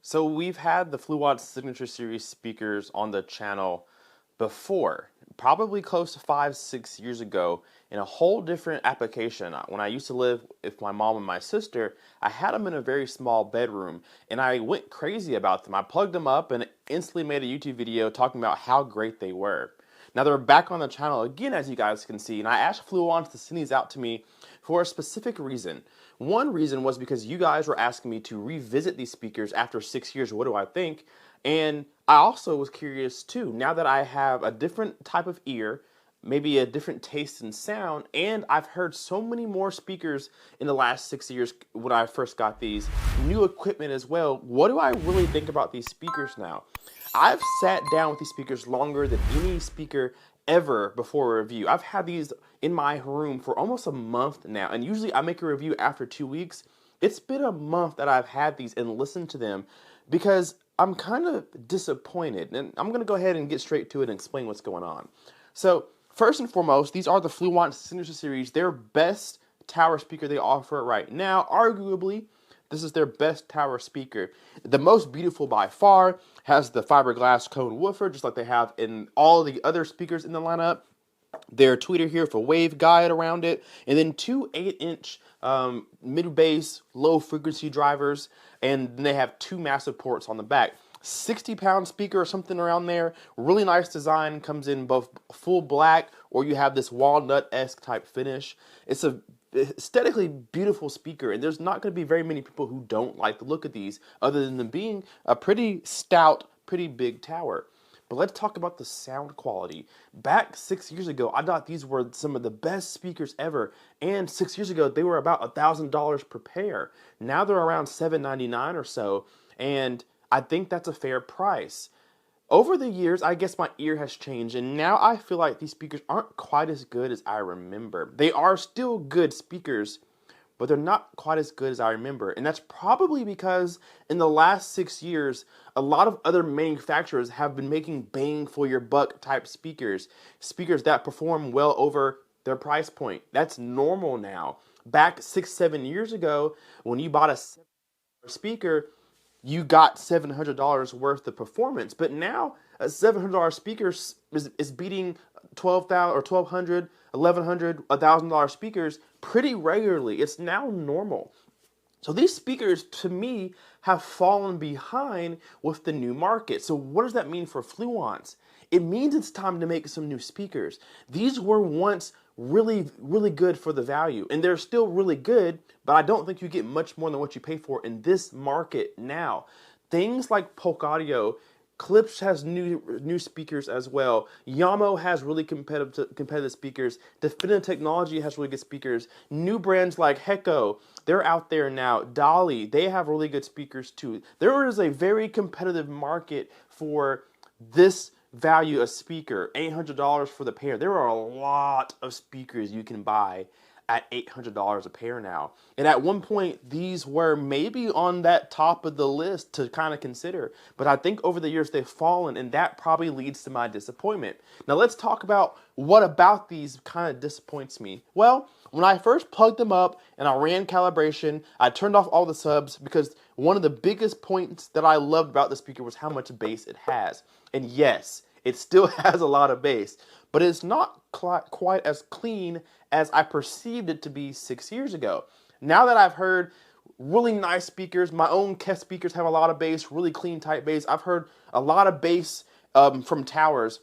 So we've had the Fluance Signature Series speakers on the channel before, probably close to 5, 6 years ago, in a whole different application. When I used to live with my mom and my sister, I had them in a very small bedroom, and I went crazy about them. I plugged them up and instantly made a YouTube video talking about how great they were. Now they're back on the channel again, as you guys can see, and I asked Fluance to send these out to me for a specific reason. One reason was because you guys were asking me to revisit these speakers after 6 years. What do I think? And I also was curious too, now that I have a different type of ear, maybe a different taste in sound, and I've heard so many more speakers in the last 6 years when I first got these, new equipment as well. What do I really think about these speakers now? I've sat down with these speakers longer than any speaker ever before a review. I've had these in my room for almost a month now, and usually I make a review after 2 weeks. It's been a month that I've had these and listened to them because I'm kind of disappointed, and I'm going to go ahead and get straight to it and explain what's going on. So first and foremost, these are the Fluance Signature Series, their best tower speaker they offer right now. Arguably, this is their best tower speaker. The most beautiful by far, has the fiberglass cone woofer, just like they have in all the other speakers in the lineup. Their tweeter here for wave guide around it, and then two 8-inch mid-bass low frequency drivers, and then they have two massive ports on the back. 60-pound speaker or something around there. Really nice design. Comes in both full black or you have this walnut-esque type finish. It's a aesthetically beautiful speaker, and there's not going to be very many people who don't like the look of these, other than them being a pretty stout, pretty big tower. But let's talk about the sound quality. Back 6 years ago, I thought these were some of the best speakers ever, and 6 years ago they were about $1,000 per pair. Now they're around $799 or so, and I think that's a fair price. Over the years, I guess my ear has changed, and now I feel like these speakers aren't quite as good as I remember. They are still good speakers, but they're not quite as good as I remember. And that's probably because in the last 6 years, a lot of other manufacturers have been making bang for your buck type speakers, speakers that perform well over their price point. That's normal now. Back 6, 7 years ago, when you bought a speaker, you got $700 worth of performance. But now a $700 speaker is beating 12,000 or 1,200, 1,100, $1,000 speakers pretty regularly. It's now normal. So these speakers, to me, have fallen behind with the new market. So what does that mean for Fluance? It means it's time to make some new speakers. These were once really, really good for the value, and they're still really good, but I don't think you get much more than what you pay for in this market now. Things like Polk Audio, Klipsch has new speakers as well. Yamo has really competitive speakers. Definitive Technology has really good speakers. New brands like Hecko, they're out there now. Dolly, they have really good speakers too. There is a very competitive market for this value a speaker, $800 for the pair. There are a lot of speakers you can buy at $800 a pair now. And at one point, these were maybe on that top of the list to kind of consider. But I think over the years they've fallen, and that probably leads to my disappointment. Now let's talk about what about these kind of disappoints me. Well, when I first plugged them up and I ran calibration, I turned off all the subs because one of the biggest points that I loved about the speaker was how much bass it has. And yes, it still has a lot of bass, but it's not quite as clean as I perceived it to be 6 years ago. Now that I've heard really nice speakers, my own Kest speakers have a lot of bass, really clean type bass. I've heard a lot of bass from towers.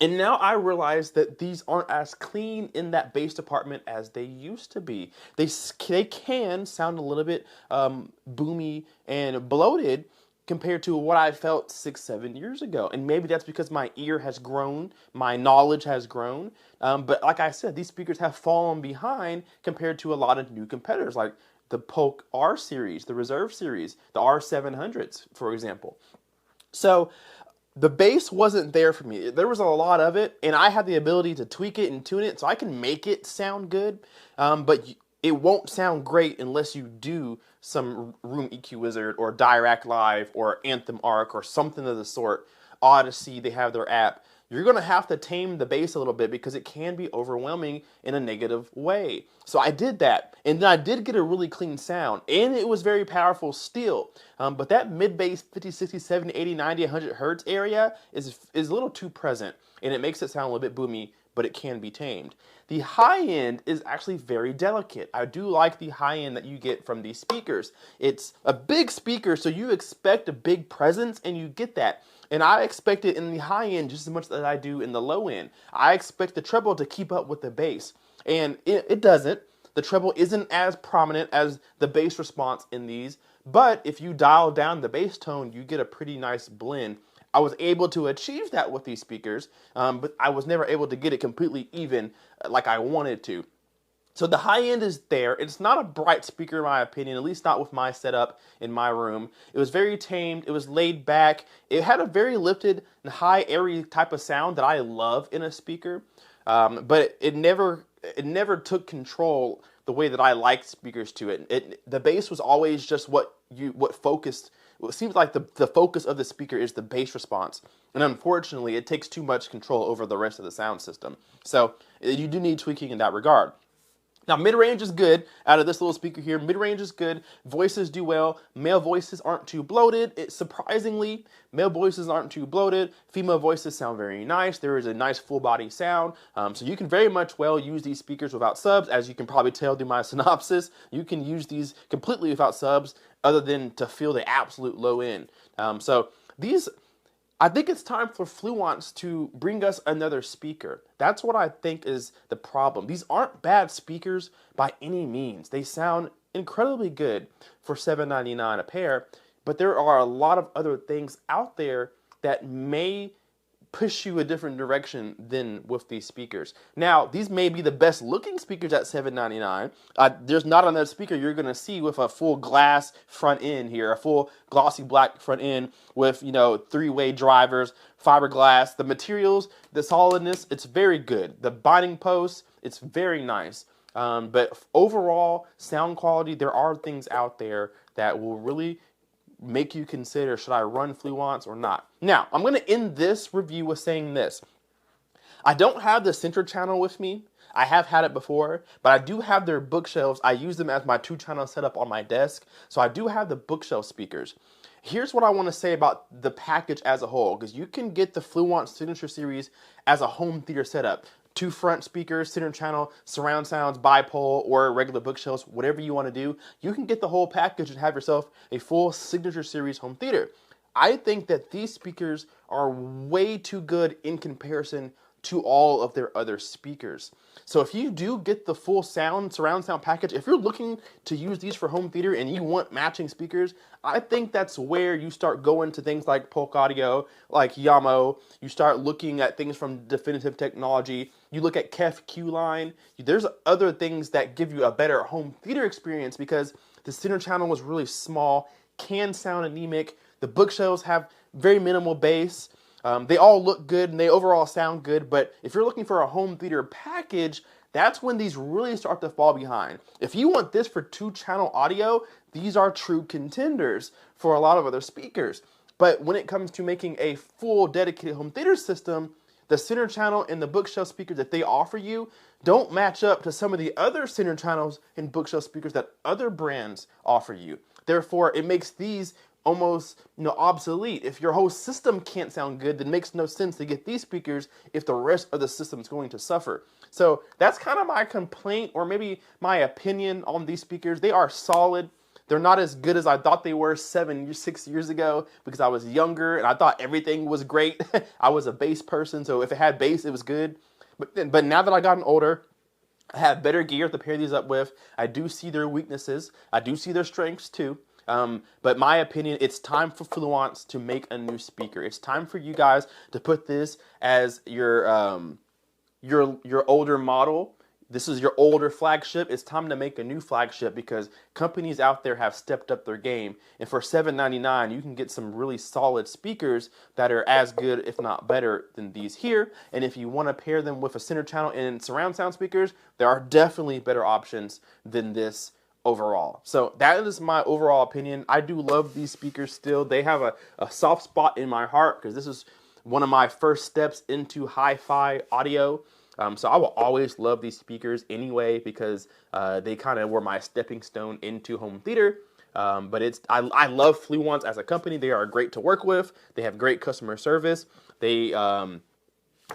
And now I realize that these aren't as clean in that bass department as they used to be. They can sound a little bit boomy and bloated compared to what I felt 6, 7 years ago. And maybe that's because my ear has grown, my knowledge has grown. But like I said, these speakers have fallen behind compared to a lot of new competitors, like the Polk R series, the Reserve series, the R700s, for example. So the bass wasn't there for me. There was a lot of it, and I had the ability to tweak it and tune it, so I can make it sound good, but it won't sound great unless you do some Room EQ Wizard or Dirac Live or Anthem Arc or something of the sort. Odyssey, they have their app. you're going to have to tame the bass a little bit because it can be overwhelming in a negative way. So I did that, and then I did get a really clean sound, and it was very powerful still. But that mid-bass 50, 60, 70, 80, 90, 100 hertz area is a little too present, and it makes it sound a little bit boomy, but it can be tamed. The high end is actually very delicate. I do like the high end that you get from these speakers. It's a big speaker, so you expect a big presence, and you get that. And I expect it in the high end just as much as I do in the low end. I expect the treble to keep up with the bass, and it doesn't. The treble isn't as prominent as the bass response in these, but if you dial down the bass tone, you get a pretty nice blend. I was able to achieve that with these speakers, but I was never able to get it completely even like I wanted to. So the high end is there. It's not a bright speaker in my opinion, at least not with my setup in my room. It was very tamed. It was laid back. It had a very lifted and high airy type of sound that I love in a speaker, but it never took control the way that I liked speakers to. The bass was always just what focused. It seems like the focus of the speaker is the bass response. And unfortunately, it takes too much control over the rest of the sound system. So you do need tweaking in that regard. Now, mid-range is good. Out of this little speaker here, mid-range is good. Voices do well. Male voices aren't too bloated. Surprisingly, male voices aren't too bloated. Female voices sound very nice. There is a nice full-body sound. So you can very much well use these speakers without subs. As you can probably tell through my synopsis, you can use these completely without subs other than to feel the absolute low end. So these... I think it's time for Fluance to bring us another speaker. That's what I think is the problem. These aren't bad speakers by any means. They sound incredibly good for $7.99 a pair, but there are a lot of other things out there that may push you a different direction than with these speakers. Now, these may be the best looking speakers at $7.99. There's not another speaker you're going to see with a full glass front end here, a full glossy black front end with, three-way drivers, fiberglass. The materials, the solidness, it's very good. The binding posts, it's very nice. But overall, sound quality, there are things out there that will really make you consider, should I run Fluance or not? Now, I'm going to end this review with saying this. I don't have the center channel with me. I have had it before, but I do have their bookshelves. I use them as my 2-channel setup on my desk, so I do have the bookshelf speakers. Here's what I want to say about the package as a whole, because you can get the Fluance Signature Series as a home theater setup. 2 front speakers, center channel, surround sounds, bipole, or regular bookshelves, whatever you want to do. You can get the whole package and have yourself a full Signature Series home theater. I think that these speakers are way too good in comparison to all of their other speakers. So if you do get the full surround sound package, if you're looking to use these for home theater and you want matching speakers, I think that's where you start going to things like Polk Audio, like Yamo. You start looking at things from Definitive Technology. You look at Kpaceguy line. There's other things that give you a better home theater experience because the center channel was really small, can sound anemic. The bookshelves have very minimal bass. They all look good and they overall sound good, but if you're looking for a home theater package, that's when these really start to fall behind. If you want this for 2-channel audio, these are true contenders for a lot of other speakers. But when it comes to making a full dedicated home theater system, the center channel and the bookshelf speakers that they offer you don't match up to some of the other center channels and bookshelf speakers that other brands offer you. Therefore, it makes these almost obsolete. If your whole system can't sound good, then it makes no sense to get these speakers if the rest of the system is going to suffer. So that's kind of my complaint, or maybe my opinion on these speakers. They are solid. They're not as good as I thought they were 6 years ago because I was younger and I thought everything was great. I was a bass person, so if it had bass, it was good. But now that I've gotten older, I have better gear to pair these up with. I do see their weaknesses. I do see their strengths too. But my opinion, it's time for Fluance to make a new speaker. It's time for you guys to put this as your older model. This is your older flagship. It's time to make a new flagship because companies out there have stepped up their game. And for $7.99, you can get some really solid speakers that are as good, if not better, than these here. And if you want to pair them with a center channel and surround sound speakers, there are definitely better options than this overall. So that is my overall opinion. I do love these speakers still. They have a soft spot in my heart because this is one of my first steps into hi-fi audio. So I will always love these speakers anyway because they kind of were my stepping stone into home theater. But I love Fluance as a company. They are great to work with. They have great customer service. They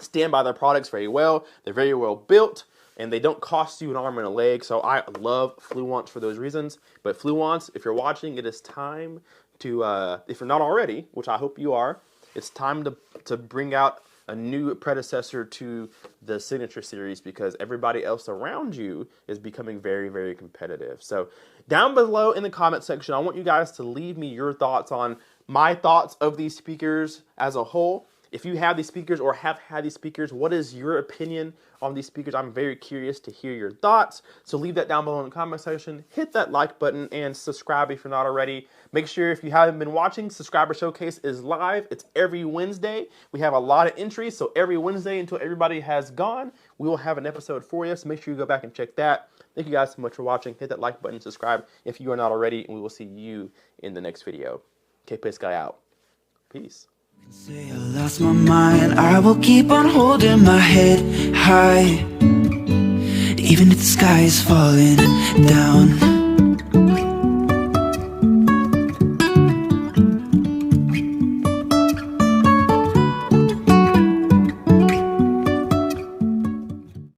stand by their products very well. They're very well built, and they don't cost you an arm and a leg. So I love Fluance for those reasons. But Fluance, if you're watching, it is time to, if you're not already, which I hope you are, it's time to bring out a new predecessor to the Signature series because everybody else around you is becoming very, very competitive. So down below in the comment section, I want you guys to leave me your thoughts on my thoughts of these speakers as a whole. If you have these speakers or have had these speakers, what is your opinion on these speakers? I'm very curious to hear your thoughts. So leave that down below in the comment section. Hit that like button and subscribe if you're not already. Make sure if you haven't been watching, Subscriber Showcase is live. It's every Wednesday. We have a lot of entries, so every Wednesday until everybody has gone, we will have an episode for you. So make sure you go back and check that. Thank you guys so much for watching. Hit that like button, subscribe if you are not already, and we will see you in the next video. Kpaceguy out. Peace. Say I lost my mind, I will keep on holding my head high, even if the sky is falling down.